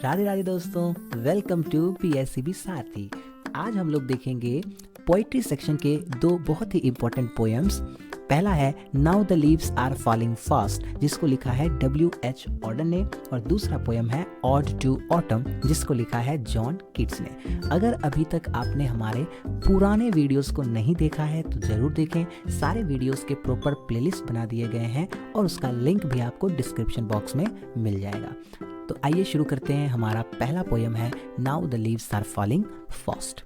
राधे राधे दोस्तों, welcome to PSCB साथी। आज हम लोग देखेंगे पोइट्री सेक्शन के दो बहुत ही इंपॉर्टेंट पोएम्स। पहला है now the leaves are falling fast, जिसको लिखा है W.H. ऑर्डन ने, और दूसरा पोएम है ऑड टू ऑटम, जिसको लिखा है जॉन कीट्स ने। अगर अभी तक आपने हमारे पुराने वीडियोस को नहीं देखा है तो ज़रूर देखें। सारे वीडियोस के प्रॉपर प्लेलिस्ट बना दिए गए हैं और उसका लिंक भी आपको डिस्क्रिप्शन बॉक्स में मिल जाएगा। तो आइए शुरू करते हैं। हमारा पहला पोएम है now the leaves are falling fast.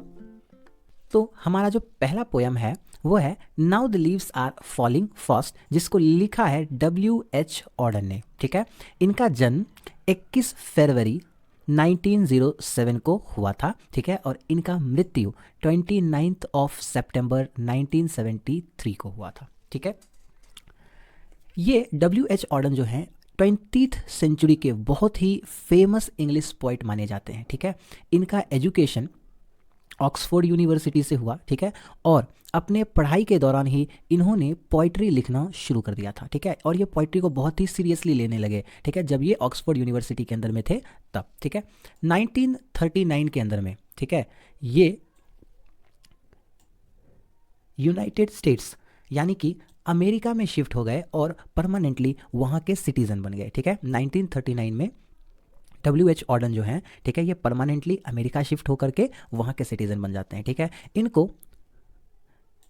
तो हमारा जो पहला पोएम है वो है now the leaves are falling fast, जिसको लिखा है W.H. ऑर्डन ने। ठीक है, इनका जन्म 21 फरवरी 1907 को हुआ था। ठीक है, और इनका मृत्यु 29 सितंबर 1973 को हुआ था। ठीक है, ये W.H. ऑर्डन जो हैं 20th सेंचुरी के बहुत ही फेमस इंग्लिश पोइट माने जाते हैं। ठीक है, इनका एजुकेशन ऑक्सफोर्ड यूनिवर्सिटी से हुआ। ठीक है, और अपने पढ़ाई के दौरान ही इन्होंने पोइट्री लिखना शुरू कर दिया था। ठीक है, और ये पोइट्री को बहुत ही सीरियसली लेने लगे। ठीक है, जब ये ऑक्सफोर्ड यूनिवर्सिटी के अंदर में थे तब। ठीक है, 1939 के अंदर में, ठीक है, ये यूनाइटेड स्टेट्स यानी कि अमेरिका में शिफ्ट हो गए और परमानेंटली वहाँ के सिटीजन बन गए। ठीक है, 1939 में W.H. ऑर्डन जो हैं, ठीक है, ये परमानेंटली अमेरिका शिफ्ट होकर के वहाँ के सिटीजन बन जाते हैं। ठीक है, इनको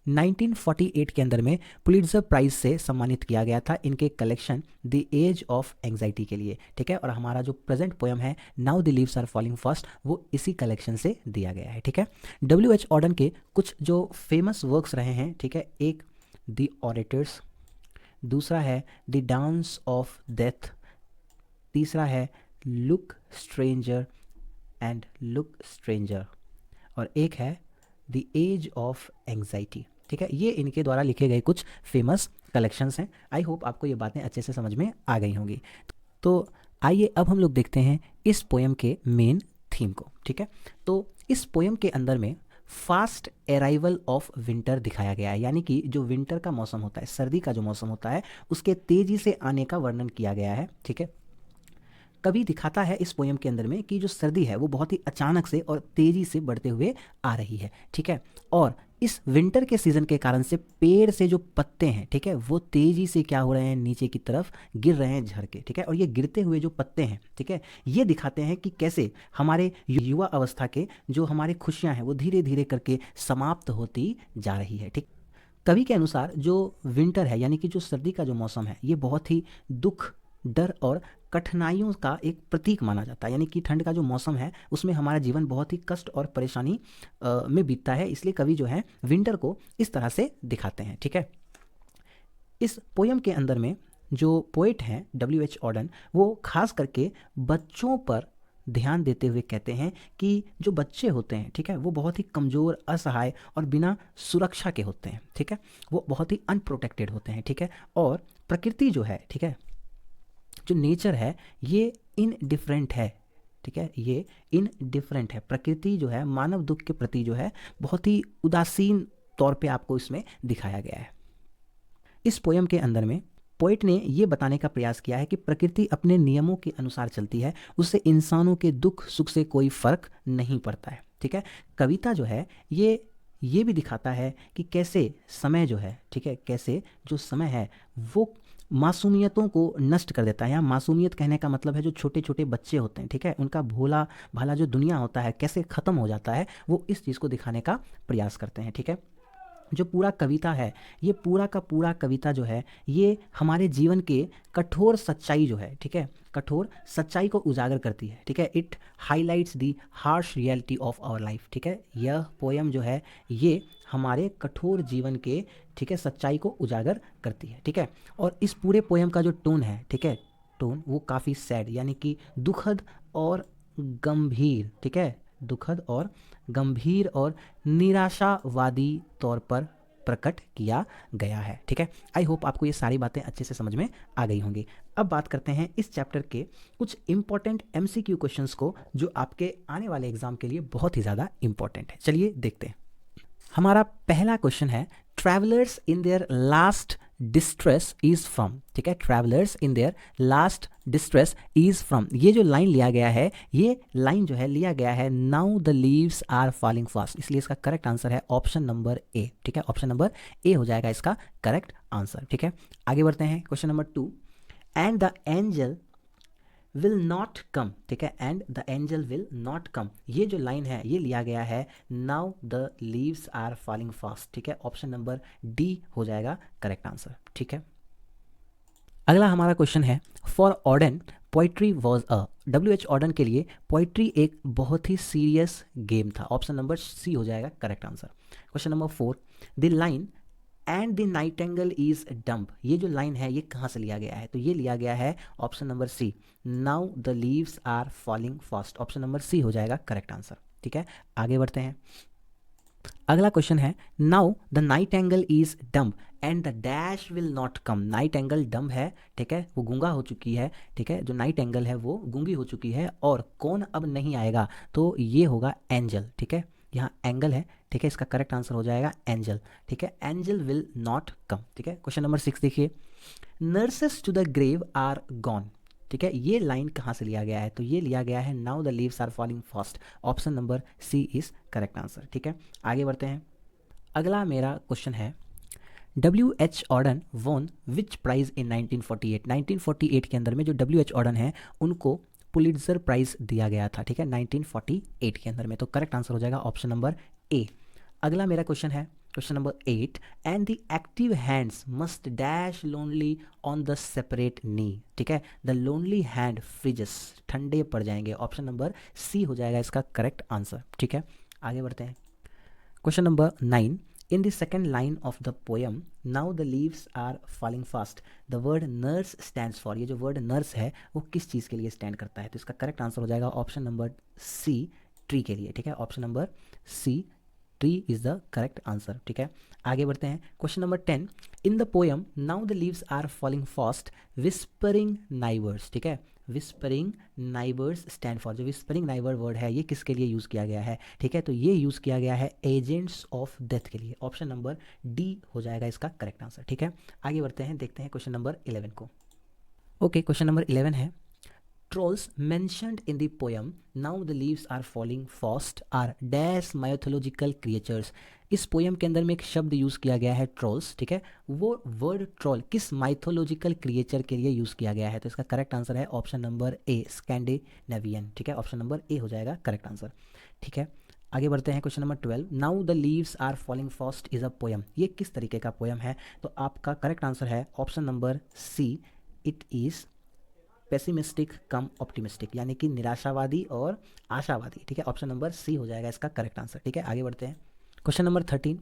1948 के अंदर में पुलिट्जर प्राइज से सम्मानित किया गया था इनके collection the age of anxiety के लिए। ठीक है, और हमारा जो प्रेजेंट पोएम है now the leaves are falling fast वो इसी कलेक्शन से दिया गया है। ठीक है, W.H. ऑर्डन के कुछ जो फेमस वर्क्स रहे हैं, ठीक है, एक द ऑरेटर्स, दूसरा है द डांस ऑफ डेथ, तीसरा है look stranger and look stranger, और एक है द एज ऑफ एंग्जाइटी। ठीक है, ये इनके द्वारा लिखे गए कुछ फेमस कलेक्शंस हैं। आई होप आपको ये बातें अच्छे से समझ में आ गई होंगी। तो आइए अब हम लोग देखते हैं इस पोएम के मेन थीम को। ठीक है, तो इस पोएम के अंदर में फास्ट अराइवल ऑफ विंटर दिखाया गया है, यानी कि जो विंटर का मौसम होता है, सर्दी का जो मौसम होता है, उसके तेजी से आने का वर्णन किया गया है। ठीक है, कवि दिखाता है इस पोएम के अंदर में कि जो सर्दी है वो बहुत ही अचानक से और तेजी से बढ़ते हुए आ रही है। ठीक है, और इस विंटर के सीजन के कारण से पेड़ से जो पत्ते हैं, ठीक है, वो तेजी से क्या हो रहे हैं, नीचे की तरफ गिर रहे हैं झड़ के। ठीक है, और ये गिरते हुए जो पत्ते हैं, ठीक है, ये दिखाते हैं कि कैसे हमारे युवा अवस्था के जो हमारे खुशियां हैं वो धीरे धीरे करके समाप्त होती जा रही है। ठीक, कवि के अनुसार जो विंटर है यानी कि जो सर्दी का जो मौसम है ये बहुत ही दुख, डर और कठिनाइयों का एक प्रतीक माना जाता है। यानी कि ठंड का जो मौसम है उसमें हमारा जीवन बहुत ही कष्ट और परेशानी में बीतता है, इसलिए कवि जो है विंटर को इस तरह से दिखाते हैं। ठीक है, इस पोएम के अंदर में जो पोएट हैं W.H. ऑर्डन वो खास करके बच्चों पर ध्यान देते हुए कहते हैं कि जो बच्चे होते हैं, ठीक है, वो बहुत ही कमज़ोर, असहाय और बिना सुरक्षा के होते हैं। ठीक है, वो बहुत ही अनप्रोटेक्टेड होते हैं। ठीक है, और प्रकृति जो है, ठीक है, जो नेचर है ये इनडिफरेंट है। ठीक है, ये इनडिफरेंट है। प्रकृति जो है मानव दुख के प्रति जो है बहुत ही उदासीन तौर पे आपको इसमें दिखाया गया है। इस पोएम के अंदर में पोएट ने ये बताने का प्रयास किया है कि प्रकृति अपने नियमों के अनुसार चलती है, उससे इंसानों के दुख सुख से कोई फर्क नहीं पड़ता है। ठीक है, कविता जो है ये भी दिखाता है कि कैसे समय जो है, ठीक है, कैसे जो समय है वो मासूमियतों को नष्ट कर देता है। यहाँ मासूमियत कहने का मतलब है जो छोटे छोटे बच्चे होते हैं, ठीक है, उनका भोला भाला जो दुनिया होता है कैसे ख़त्म हो जाता है, वो इस चीज़ को दिखाने का प्रयास करते हैं। ठीक है, जो पूरा कविता है ये पूरा का पूरा कविता जो है ये हमारे जीवन के कठोर सच्चाई जो है, ठीक है, कठोर सच्चाई को उजागर करती है। ठीक है, it highlights the harsh reality of our life. ठीक है, यह पोएम जो है ये हमारे कठोर जीवन के, ठीक है, सच्चाई को उजागर करती है। ठीक है, और इस पूरे पोएम का जो टोन है, ठीक है, टोन वो काफ़ी सैड यानी कि दुखद और गंभीर, ठीक है, दुखद और गंभीर और निराशावादी तौर पर प्रकट किया गया है। ठीक है, आई होप आपको ये सारी बातें अच्छे से समझ में आ गई होंगी। अब बात करते हैं इस चैप्टर के कुछ इंपॉर्टेंट MCQ क्वेश्चंस को जो आपके आने वाले एग्जाम के लिए बहुत ही ज़्यादा इंपॉर्टेंट है। चलिए देखते हैं। हमारा पहला क्वेश्चन है travellers in their last distress is from, ठीक है, travellers in their last distress is from, ये जो लाइन लिया गया है, ये लाइन जो है लिया गया है now the leaves are falling fast, इसलिए इसका करेक्ट आंसर है ऑप्शन नंबर ए, ठीक है, ऑप्शन नंबर ए हो जाएगा इसका करेक्ट आंसर, ठीक है। आगे बढ़ते हैं question number 2, and the angel will not come, ठीक है, and the angel will not come, ये जो लाइन है ये लिया गया है now the leaves are falling fast, ठीक है, ऑप्शन नंबर डी हो जाएगा करेक्ट आंसर, ठीक है। अगला हमारा क्वेश्चन है, for Auden poetry was a, W.H. Auden के लिए पोइट्री एक बहुत ही सीरियस गेम था, ऑप्शन नंबर सी हो जाएगा correct answer. Question number 4, the line and the nightingale is dumb, ये जो लाइन है ये कहाँ से लिया गया है, तो ये लिया गया है option number C, now the leaves are falling fast, option number C हो जाएगा करेक्ट आंसर, ठीक है। आगे बढ़ते हैं, अगला क्वेश्चन है, now the night angle is dumb and the dash will not come, night angle dumb है, ठीक है, वो गूंगा हो चुकी है, ठीक है, जो नाइट एंगल है वो गूंगी हो चुकी है, और कौन अब नहीं आएगा, तो ये होगा एंजल, ठीक है, यहाँ एंगल है, ठीक है, इसका करेक्ट आंसर हो जाएगा एंजल, ठीक है, एंजल विल नॉट कम, ठीक है। क्वेश्चन नंबर 6 देखिए, nurses to the grave are gone, ठीक है, ये लाइन कहाँ से लिया गया है, तो ये लिया गया है now the leaves are falling fast, option number C is correct answer, ठीक है। आगे बढ़ते हैं, अगला मेरा क्वेश्चन है, W.H. Auden won which prize in 1948, 1948 के अंदर में जो W.H. ऑर्डन है उनको पुलिट्जर प्राइज दिया गया था, ठीक है, 1948 के अंदर में, तो करेक्ट आंसर हो जाएगा ऑप्शन नंबर ए। अगला मेरा क्वेश्चन है question number 8, and the active hands must dash lonely on the separate knee, ठीक है, द लोनली हैंड फ्रीजेस, ठंडे पड़ जाएंगे, ऑप्शन नंबर सी हो जाएगा इसका करेक्ट आंसर, ठीक है। आगे बढ़ते हैं, question number 9, in the second line of the poem now the leaves are falling fast, the word nurse stands for, ये जो वर्ड नर्स है वो किस चीज़ के लिए स्टैंड करता है, तो इसका करेक्ट आंसर हो जाएगा ऑप्शन नंबर सी, ट्री के लिए, ठीक है, option number C, tree is the correct answer, ठीक है। आगे बढ़ते हैं, question number 10, in the poem now the leaves are falling fast whispering neighbours, ठीक है, विस्परिंग नाइवर्स स्टैंड फॉर, जो विस्परिंग नाइवर वर्ड है ये किसके लिए यूज़ किया गया है, ठीक है, तो ये यूज़ किया गया है एजेंट्स ऑफ डेथ के लिए, ऑप्शन नंबर डी हो जाएगा इसका करेक्ट आंसर, ठीक है। आगे बढ़ते हैं, देखते हैं क्वेश्चन नंबर 11 को। ओके, क्वेश्चन नंबर 11 है, trolls mentioned in the poem now the leaves are falling fast are dash mythological creatures, इस पोएम के अंदर में एक शब्द यूज़ किया गया है ट्रोल्स, ठीक है, वो वर्ड ट्रोल किस माइथोलॉजिकल क्रिएचर के लिए यूज़ किया गया है, तो इसका करेक्ट आंसर है ऑप्शन नंबर ए, स्कैंडिनेवियन, ठीक है, ऑप्शन नंबर ए हो जाएगा करेक्ट आंसर, ठीक है। आगे बढ़ते हैं, question number 12, now the leaves are falling fast is a poem, ये किस तरीके का पोएम है, तो आपका करेक्ट आंसर है option number C, it is pessimistic cum optimistic, यानी कि निराशावादी और आशावादी, ठीक है, ऑप्शन नंबर सी हो जाएगा इसका करेक्ट आंसर, ठीक है। आगे बढ़ते हैं, question number 13,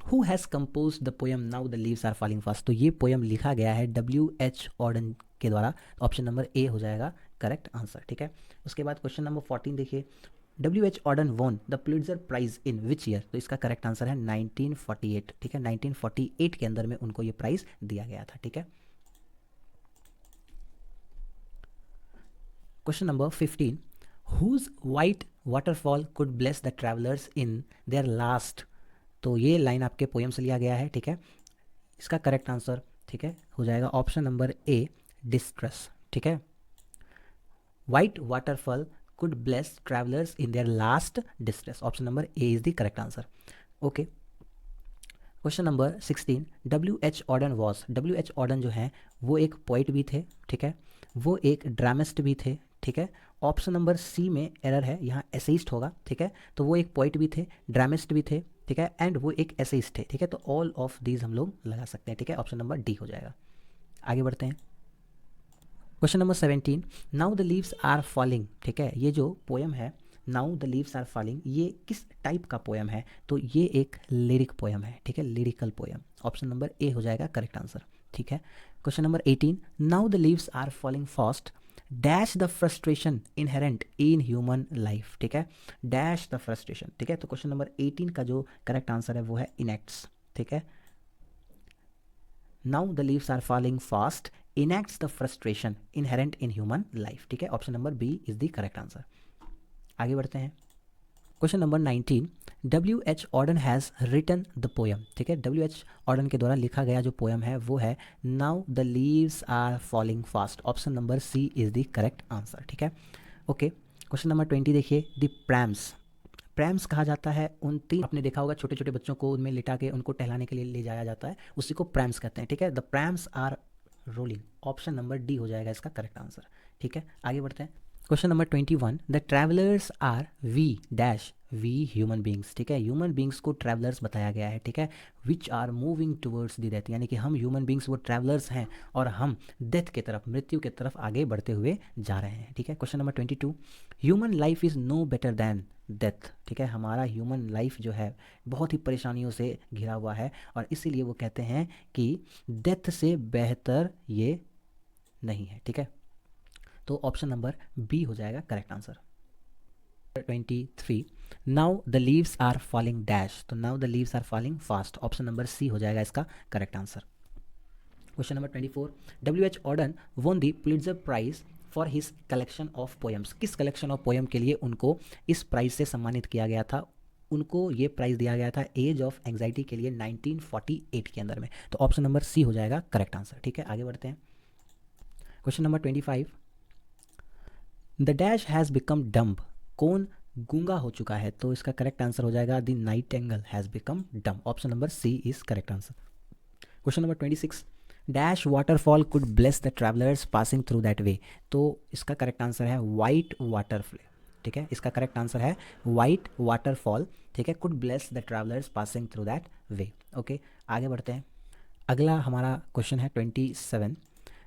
who has compose the poem now the leaves are falling fast, तो ये पोएम लिखा गया है W.H. ऑर्डन के द्वारा, ऑप्शन नंबर ए हो जाएगा करेक्ट आंसर, ठीक है। उसके बाद क्वेश्चन नंबर 14 देखिए, W.H. Auden won the Pulitzer prize in which year, तो इसका करेक्ट आंसर है 1948, ठीक है, 1948 के अंदर में उनको ये प्राइज दिया गया था, ठीक है। Question number 15, whose white waterfall could bless the travellers in their last, तो ये लाइन आपके पोएम से लिया गया है, ठीक है, इसका करेक्ट आंसर, ठीक है, हो जाएगा ऑप्शन नंबर ए, डिस्ट्रेस, ठीक है, white waterfall could bless travellers in their last distress, option number A is the correct answer, okay. Question number 16, W.H. Auden was, W.H. Auden जो है वो एक पोइट भी थे, ठीक है, वो एक ड्रामिस्ट भी थे, ठीक है, ऑप्शन नंबर सी में एरर है, यहाँ एसेइस्ट होगा, ठीक है, तो वो एक पोइट भी थे, ड्रामिस्ट भी थे, ठीक है, एंड वो एक एसेइस्ट थे, ठीक है, तो ऑल ऑफ दीज हम लोग लगा सकते हैं, ठीक है, ऑप्शन नंबर डी हो जाएगा। आगे बढ़ते हैं, question number 17, now the leaves are falling, ठीक है, ये जो पोएम है now the leaves are falling, ये किस टाइप का पोएम है, तो ये एक लिरिक पोएम है, ठीक है, lyrical poem, option number A हो जाएगा करेक्ट आंसर, ठीक है। Question number 18, now the leaves are falling fast dash the frustration inherent in human life, ठीक है, डैश द फ्रस्ट्रेशन, ठीक है, तो क्वेश्चन नंबर 18 का जो करेक्ट आंसर है वो है इनेक्ट्स, ठीक है, now the leaves are falling fast enacts the frustration inherent in human life, ठीक है, option number B is the correct answer. आगे बढ़ते हैं, question number 19, W.H. Auden has written the poem, ठीक है, W.H. ऑर्डन के द्वारा लिखा गया जो पोएम है वो है now the leaves are falling fast. Option number C is the correct answer, ठीक है। ओके, क्वेश्चन नंबर 20 देखिए, द प्रैम्स। प्रैम्स कहा जाता है उन तीन, आपने देखा होगा छोटे छोटे बच्चों को उनमें लिटा के उनको टहलाने के लिए ले जाया जाता है, उसी को प्रैम्स कहते हैं, ठीक है। The prams are rolling. Option number D हो जाएगा इसका करेक्ट आंसर, ठीक है। आगे बढ़ते हैं, question number 21, the travellers are we dash we human beings, ठीक है। ह्यूमन बींग्स को ट्रैवलर्स बताया गया है, ठीक है, which are moving towards the death, यानी कि हम ह्यूमन बींग्स वो ट्रैवलर्स हैं और हम डेथ की तरफ, मृत्यु की तरफ आगे बढ़ते हुए जा रहे हैं, ठीक है। Question number 22, human life is no better than death, ठीक है। हमारा ह्यूमन लाइफ जो है बहुत ही परेशानियों से घिरा हुआ है और इसीलिए वो कहते हैं कि डेथ से बेहतर ये नहीं है, ठीक है। तो ऑप्शन नंबर बी हो जाएगा correct answer. 23, now the leaves are falling dash, तो now the leaves are falling fast. Option number C हो जाएगा इसका correct answer. Question number 24, W.H. Auden won the Pulitzer prize for his collection of poems. किस collection of poem के लिए उनको इस prize से सम्मानित किया गया था? उनको ये प्राइज दिया गया था एज ऑफ एंग्जाइटी के लिए 1948 के अंदर में। तो ऑप्शन नंबर सी हो जाएगा करेक्ट आंसर, ठीक है। आगे बढ़ते हैं, question number 25, the dash has become dumb. कौन गूंगा हो चुका है? तो इसका करेक्ट आंसर हो जाएगा the nightingale has become dumb. Option number C is correct answer. Question number 26, dash waterfall could bless the travellers passing through that way. तो इसका करेक्ट आंसर है वाइट वाटरफॉल, ठीक है। इसका करेक्ट आंसर है white waterfall, ठीक है, could bless the travellers passing through that way. Okay, आगे बढ़ते हैं। अगला हमारा क्वेश्चन है 27,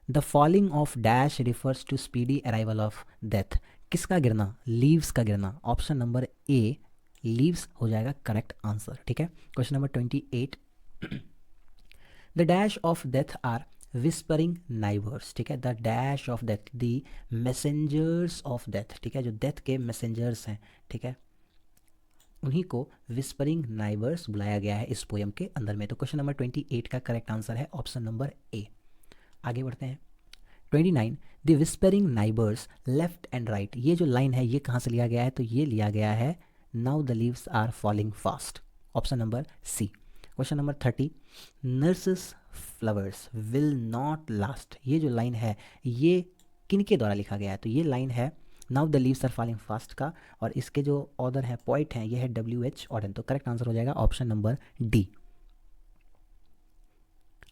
the falling of dash refers to speedy arrival of death. किसका गिरना? लीव्स का गिरना। ऑप्शन नंबर ए लीव्स हो जाएगा करेक्ट आंसर, ठीक है। Question number 28, the dash of death are whispering neighbours, ठीक है। The dash of death, the messengers of death, ठीक है, जो डेथ के मैसेंजर्स हैं, ठीक है, उन्हीं को विस्परिंग नाइबर्स बुलाया गया है इस पोएम के अंदर में। तो क्वेश्चन नंबर 28 का करेक्ट आंसर है ऑप्शन नंबर ए। आगे बढ़ते हैं, 29, the whispering neighbours left and right. ये जो लाइन है ये कहाँ से लिया गया है? तो ये लिया गया है now the leaves are falling fast. Option number C. Question number 30, nurses flowers will not last. ये जो लाइन है ये किनके द्वारा लिखा गया है? तो ये लाइन है now the leaves are falling fast का, और इसके जो ऑथर है, पोइट हैं, ये है W.H. ऑर्डन। तो करेक्ट आंसर हो जाएगा option number D.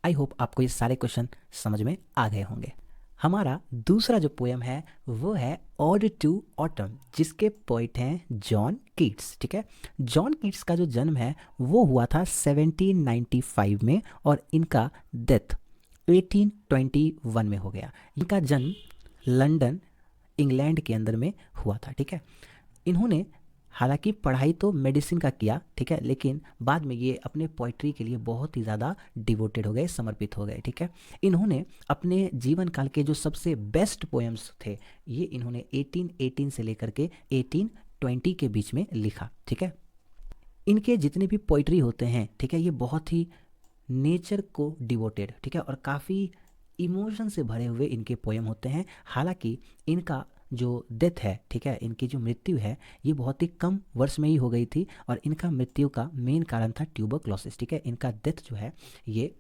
I hope आपको ये सारे क्वेश्चन समझ में आ गए होंगे। हमारा दूसरा जो पोएम है वो है ऑड टू ऑटम, जिसके पोइट हैं जॉन कीट्स, ठीक है। जॉन कीट्स का जो जन्म है वो हुआ था 1795 में और इनका डेथ 1821 में हो गया। इनका जन्म लंदन इंग्लैंड के अंदर में हुआ था, ठीक है। इन्होंने हालांकि पढ़ाई तो मेडिसिन का किया, ठीक है, लेकिन बाद में ये अपने पोइट्री के लिए बहुत ही ज़्यादा डिवोटेड हो गए, समर्पित हो गए, ठीक है। इन्होंने अपने जीवन काल के जो सबसे बेस्ट पोएम्स थे ये इन्होंने 1818 से लेकर के 1820 के बीच में लिखा, ठीक है। इनके जितने भी पोइट्री होते हैं, ठीक है, ये बहुत ही नेचर को डिवोटेड, ठीक है, और काफ़ी इमोशन से भरे हुए इनके पोएम होते हैं। हालांकि इनका जो डेथ है, ठीक है, इनकी जो मृत्यु है ये बहुत ही कम वर्ष में ही हो गई थी और इनका मृत्यु का मेन कारण था ट्यूबरक्लोसिस, ठीक है। इनका डेथ जो है ये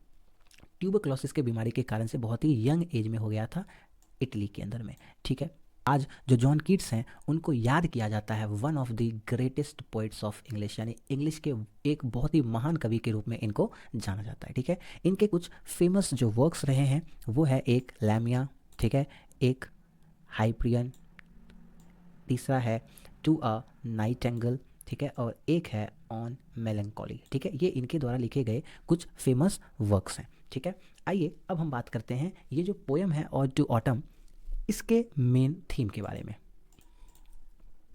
ट्यूबरक्लोसिस के बीमारी के कारण से बहुत ही यंग एज में हो गया था इटली के अंदर में, ठीक है। आज जो जॉन कीट्स हैं उनको याद किया जाता है one of the greatest poets of English, यानी इंग्लिश के एक बहुत ही महान कवि के रूप में इनको जाना जाता है, ठीक है। इनके कुछ फेमस जो वर्क्स रहे हैं वो है एक लैमिया, ठीक है, एक हाइप्रियन, तीसरा है टू अ नाइटिंगेल, ठीक है, और एक है ऑन मेलंकोली, ठीक है। ये इनके द्वारा लिखे गए कुछ फेमस वर्क्स हैं, ठीक है। आइए अब हम बात करते हैं ये जो पोएम है ऑड टू ऑटम, इसके मेन थीम के बारे में।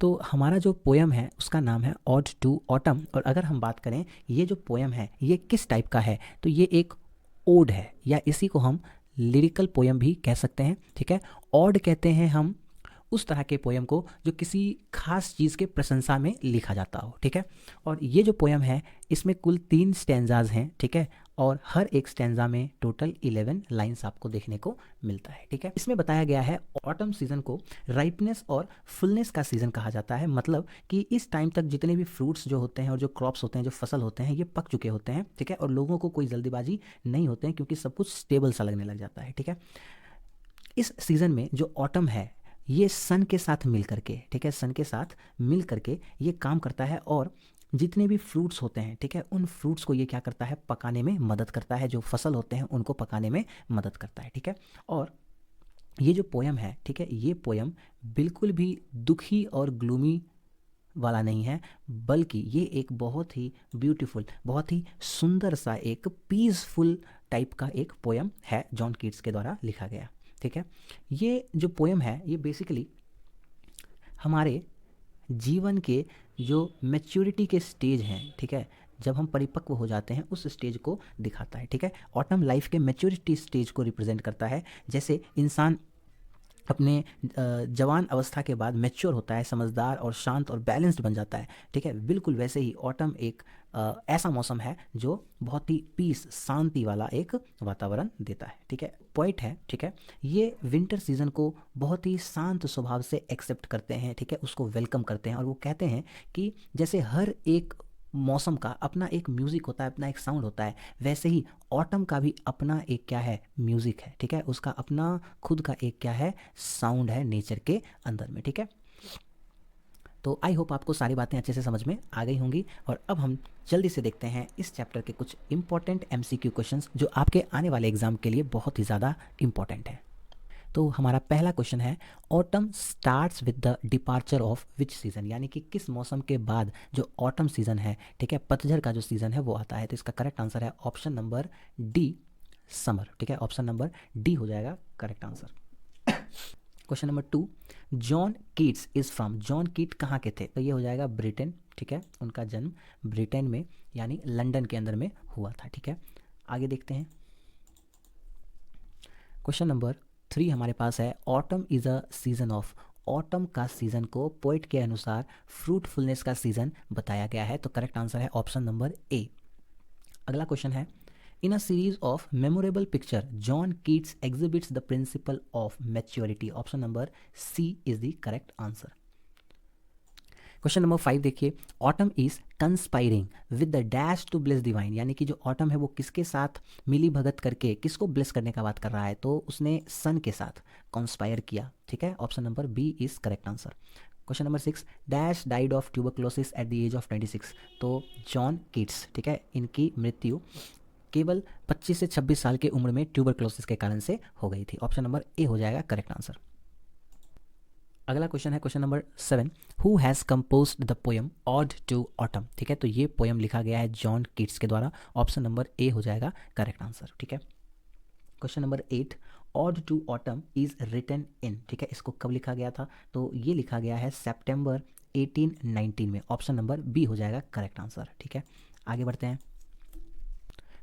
तो हमारा जो पोएम है उसका नाम है ऑड टू ऑटम, और अगर हम बात करें ये जो पोएम है ये किस टाइप का है, तो ये एक ओड है, या इसी को हम लिरिकल पोएम भी कह सकते हैं, ठीक है। ऑड कहते हैं हम उस तरह के पोएम को जो किसी खास चीज़ के प्रशंसा में लिखा जाता हो, ठीक है। और ये जो पोएम है इसमें कुल 3 स्टैंजाज हैं, ठीक है, और हर एक स्टैंजा में टोटल 11 लाइंस आपको देखने को मिलता है। ठीक है, इसमें बताया गया है ऑटम सीजन को राइपनेस और फुलनेस का सीजन कहा जाता है, मतलब कि इस टाइम तक जितने भी फ्रूट्स जो होते हैं और जो क्रॉप्स होते हैं, जो फसल होते हैं, ये पक चुके होते हैं। ठीक है, और लोगों को कोई जल्दीबाजी नहीं होते हैं क्योंकि सब कुछ स्टेबल सा लगने लग जाता है। ठीक है, इस सीजन में जो ऑटम है ये सन के साथ मिल करके, ठीक है, सन के साथ मिल करके ये काम करता है और जितने भी फ्रूट्स होते हैं, ठीक है, उन फ्रूट्स को ये क्या करता है, पकाने में मदद करता है, जो फसल होते हैं उनको पकाने में मदद करता है। ठीक है, और ये जो पोयम है, ठीक है, ये पोयम बिल्कुल भी दुखी और ग्लूमी वाला नहीं है, बल्कि ये एक बहुत ही ब्यूटीफुल, बहुत ही सुंदर सा एक पीसफुल टाइप का एक पोयम है, जॉन कीट्स के द्वारा लिखा गया। ठीक है, ये जो पोयम है ये बेसिकली हमारे जीवन के जो मैच्योरिटी के स्टेज हैं, ठीक है, जब हम परिपक्व हो जाते हैं उस स्टेज को दिखाता है। ठीक है, ऑटम लाइफ के मैच्योरिटी स्टेज को रिप्रेजेंट करता है। जैसे इंसान अपने जवान अवस्था के बाद मैच्योर होता है, समझदार और शांत और बैलेंस्ड बन जाता है। ठीक है, बिल्कुल वैसे ही ऑटम एक ऐसा मौसम है जो बहुत ही पीस, शांति वाला एक वातावरण देता है। ठीक है, पॉइंट है, ठीक है, ये विंटर सीजन को बहुत ही शांत स्वभाव से एक्सेप्ट करते हैं। ठीक है, उसको वेलकम करते हैं और वो कहते हैं कि जैसे हर एक मौसम का अपना एक म्यूज़िक होता है, अपना एक साउंड होता है, वैसे ही ऑटम का भी अपना एक क्या है, म्यूज़िक है। ठीक है, उसका अपना खुद का एक क्या है, साउंड है नेचर के अंदर में। ठीक है, तो आई होप आपको सारी बातें अच्छे से समझ में आ गई होंगी। और अब हम जल्दी से देखते हैं इस चैप्टर के कुछ इंपॉर्टेंट MCQ क्वेश्चंस जो आपके आने वाले एग्जाम के लिए बहुत ही ज़्यादा इंपॉर्टेंट है। तो हमारा पहला क्वेश्चन है, autumn starts with the departure of which season, यानी कि किस मौसम के बाद जो ऑटम सीजन है, ठीक है, पतझड़ का जो सीजन है वो आता है। तो इसका करेक्ट आंसर है ऑप्शन नंबर डी, समर। ठीक है, ऑप्शन नंबर डी हो जाएगा correct answer. Question number 2, John Keats is from, John कीट कहाँ के थे, तो ये हो जाएगा ब्रिटेन। ठीक है, उनका जन्म ब्रिटेन में यानी लंदन के अंदर में हुआ था। ठीक है, आगे देखते हैं। क्वेश्चन नंबर 3 हमारे पास है, autumn is a season of, autumn का सीजन को पोइट के अनुसार फ्रूटफुलनेस का सीजन बताया गया है। तो करेक्ट आंसर है ऑप्शन नंबर ए। अगला क्वेश्चन है, in a series of memorable picture John Keats exhibits the principle of maturity, option number C is the correct answer. Question number 5 देखिए, autumn is conspiring with the dash to bless divine, यानी कि जो autumn है वो किसके साथ मिली भगत करके किसको ब्लेस करने का बात कर रहा है, तो उसने सन के साथ कॉन्स्पायर किया। ठीक है, option number B is correct answer. Question number 6, dash died of tuberculosis at the age of 26, तो जॉन कीट्स, ठीक है, इनकी मृत्यु केवल 25 से 26 साल की उम्र में ट्यूबरक्लोसिस के कारण से हो गई थी। ऑप्शन नंबर ए हो जाएगा करेक्ट आंसर। अगला क्वेश्चन है question number 7, who has composed the poem ode to autumn, ठीक है, तो ये पोएम लिखा गया है जॉन कीट्स के द्वारा। ऑप्शन नंबर ए हो जाएगा करेक्ट आंसर। ठीक है, question number 8, ode to autumn is written in, ठीक है, इसको कब लिखा गया था, तो ये लिखा गया है सितंबर 1819 में। ऑप्शन नंबर बी हो जाएगा करेक्ट आंसर। ठीक है, आगे बढ़ते हैं।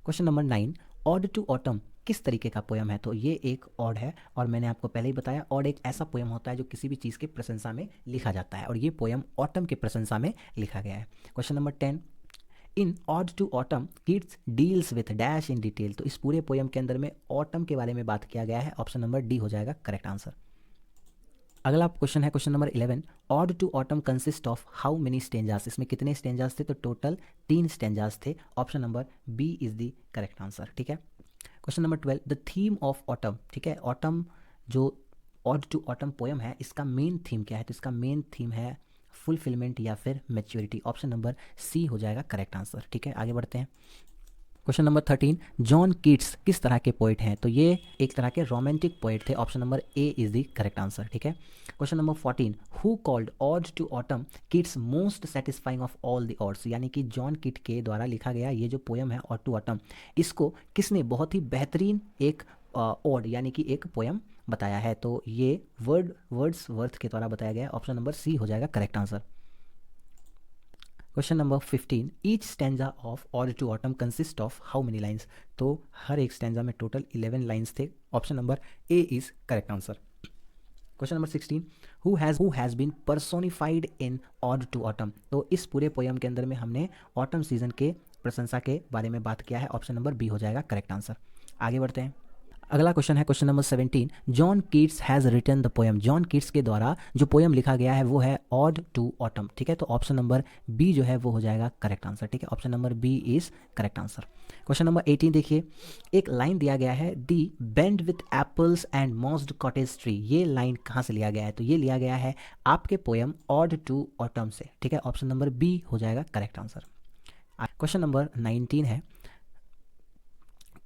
Question number 9, ode to autumn किस तरीके का पोयम है, तो ये एक ऑड है और मैंने आपको पहले ही बताया ऑड एक ऐसा पोयम होता है जो किसी भी चीज़ के प्रशंसा में लिखा जाता है और ये पोयम ऑटम के प्रशंसा में लिखा गया है। Question number 10, in ode to autumn Keats deals with dash in detail, तो इस पूरे पोयम के अंदर में ऑटम के बारे में बात किया गया है। ऑप्शन नंबर डी हो जाएगा करेक्ट आंसर। अगला क्वेश्चन है question number 11, ode to autumn consist of how many stanzas, इसमें कितने स्टेंजास थे, तो टोटल 3 स्टेंजास थे। Option number B is the correct answer. ठीक है, question number 12, the theme of autumn, ठीक है, ऑटम जो ऑड टू ऑटम पोयम है इसका मेन थीम क्या है, तो इसका मेन थीम है फुलफिलमेंट या फिर मैच्योरिटी। ऑप्शन नंबर सी हो जाएगा करेक्ट आंसर। ठीक है, आगे बढ़ते हैं। क्वेश्चन नंबर 13, जॉन कीट्स किस तरह के पोइट हैं, तो ये एक तरह के रोमांटिक पोइट थे। Option number A is the correct answer. ठीक है, question number 14, who called ode to autumn Keats most satisfying of all the odes, यानी कि जॉन कीट के द्वारा लिखा गया ये जो पोयम है ऑड टू ऑटम, इसको किसने बहुत ही बेहतरीन एक ऑड यानी कि एक पोयम बताया है, तो ये वर्ड्सवर्थ के द्वारा बताया गया है। ऑप्शन नंबर सी हो जाएगा correct answer. Question number 15, each stanza of ode to autumn consist of how many lines, तो हर एक स्टैंजा में टोटल 11 लाइन्स थे। Option number A is correct answer. Question number 16, who has been personified in ode to autumn, तो इस पूरे poem के अंदर में हमने ऑटम सीजन के प्रशंसा के बारे में बात किया है, ऑप्शन नंबर बी हो जाएगा करेक्ट आंसर। आगे बढ़ते हैं। अगला क्वेश्चन है question number 17। John Keats has written the poem. John Keats के द्वारा जो पोएम लिखा गया है वो है ऑड टू ऑटम, ठीक है। तो ऑप्शन नंबर बी जो है वो हो जाएगा करेक्ट आंसर, ठीक है। Option number B is correct answer. Question number 18 देखिए, एक लाइन दिया गया है, the bend with apples and mossed cottage tree. ये लाइन कहाँ से लिया गया है? तो ये लिया गया है आपके पोएम ऑड टू ऑटम से, ठीक है। ऑप्शन नंबर बी हो जाएगा करेक्ट आंसर। क्वेश्चन नंबर 19 है,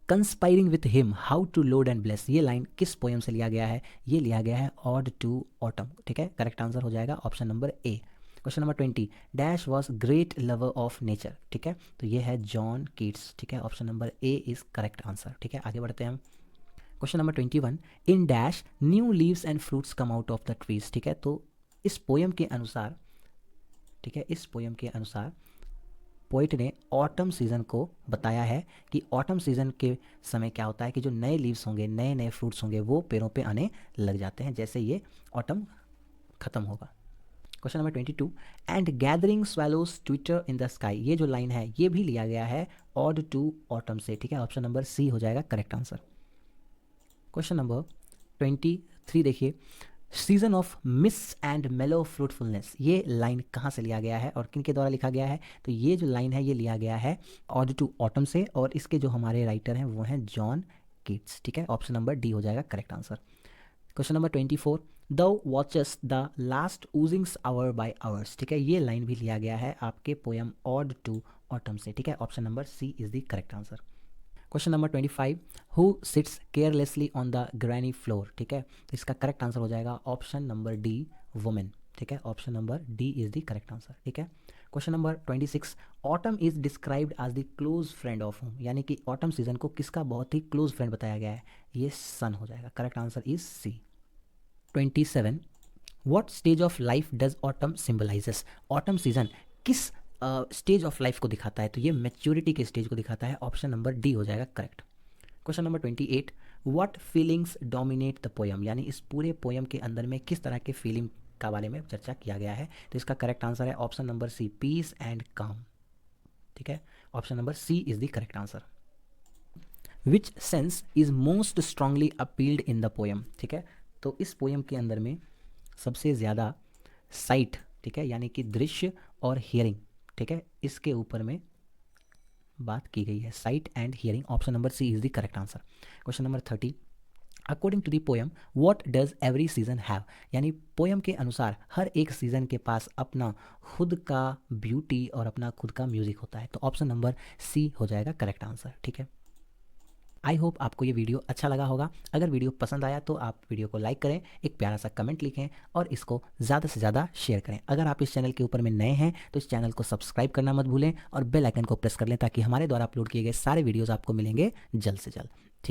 conspiring with him how to load and bless. ये लाइन किस पोएम से लिया गया है? ये लिया गया है ऑड टू ऑटम, ठीक है। करेक्ट आंसर हो जाएगा option number A. Question number 20, dash was great lover of nature, ठीक है। तो ये है जॉन कीट्स, ठीक है। Option number A is correct answer, ठीक है। आगे बढ़ते हैं हम। Question number 21, in dash new leaves and fruits come out of the trees, ठीक है। तो इस पोएम के अनुसार, ठीक है, इस पोएम के अनुसार पोइट ने ऑटम सीज़न को बताया है कि ऑटम सीज़न के समय क्या होता है कि जो नए लीव्स होंगे, नए नए फ्रूट्स होंगे वो पेड़ों पे आने लग जाते हैं जैसे ये ऑटम खत्म होगा। Question number 22, and gathering swallows Twitter in the sky. ये जो लाइन है ये भी लिया गया है ऑड टू ऑटम से, ठीक है। ऑप्शन नंबर सी हो जाएगा करेक्ट आंसर। क्वेश्चन नंबर 23 देखिए, सीजन ऑफ मिस्ट एंड मेलो फ्रूटफुलनेस। ये लाइन कहाँ से लिया गया है और किन के द्वारा लिखा गया है? तो ये जो लाइन है ये लिया गया है ऑड टू ऑटम से और इसके जो हमारे राइटर हैं वो हैं जॉन कीट्स, ठीक है। ऑप्शन नंबर डी हो जाएगा correct answer. Question number 24, thou watches the last oozings hour by hours, ठीक है। ये लाइन भी लिया गया है आपके पोएम ऑड टू ऑटम से, ठीक है। Option number C is the correct answer. Question number 25, who sits carelessly on the granary floor, ठीक है। तो इसका करेक्ट आंसर हो जाएगा ऑप्शन नंबर डी, वुमेन, ठीक है। Option number D is the correct answer, ठीक है। Question number 26, autumn is described as the close friend of home, यानी कि ऑटम सीजन को किसका बहुत ही क्लोज फ्रेंड बताया गया है? ये सन हो जाएगा। Correct answer is C. 27, what stage of life does autumn symbolises. Autumn season किस स्टेज ऑफ लाइफ को दिखाता है? तो ये मैच्योरिटी के स्टेज को दिखाता है। ऑप्शन नंबर डी हो जाएगा correct. Question number 28, what feelings dominate the poem, यानी इस पूरे पोएम के अंदर में किस तरह के फीलिंग का बारे में चर्चा किया गया है? तो इसका करेक्ट आंसर है option number C, peace and calm, ठीक है। Option number C is the correct answer. Which sense is most strongly appealed in the poem, ठीक है। तो इस पोएम के अंदर में सबसे ज़्यादा साइट, ठीक है, यानी कि दृश्य और हियरिंग, ठीक है, इसके ऊपर में बात की गई है, sight and hearing. Option number C is the correct answer. Question number 30, according to the poem what does every season have, यानी पोएम के अनुसार हर एक सीजन के पास अपना खुद का ब्यूटी और अपना खुद का म्यूजिक होता है। तो ऑप्शन नंबर सी हो जाएगा करेक्ट आंसर, ठीक है। आई होप आपको ये वीडियो अच्छा लगा होगा। अगर वीडियो पसंद आया तो आप वीडियो को लाइक करें, एक प्यारा सा कमेंट लिखें और इसको ज़्यादा से ज़्यादा शेयर करें। अगर आप इस चैनल के ऊपर में नए हैं तो इस चैनल को सब्सक्राइब करना मत भूलें और बेल आइकन को प्रेस कर लें ताकि हमारे द्वारा अपलोड किए गए सारे वीडियोज़ आपको मिलेंगे जल्द से जल्द, ठीक।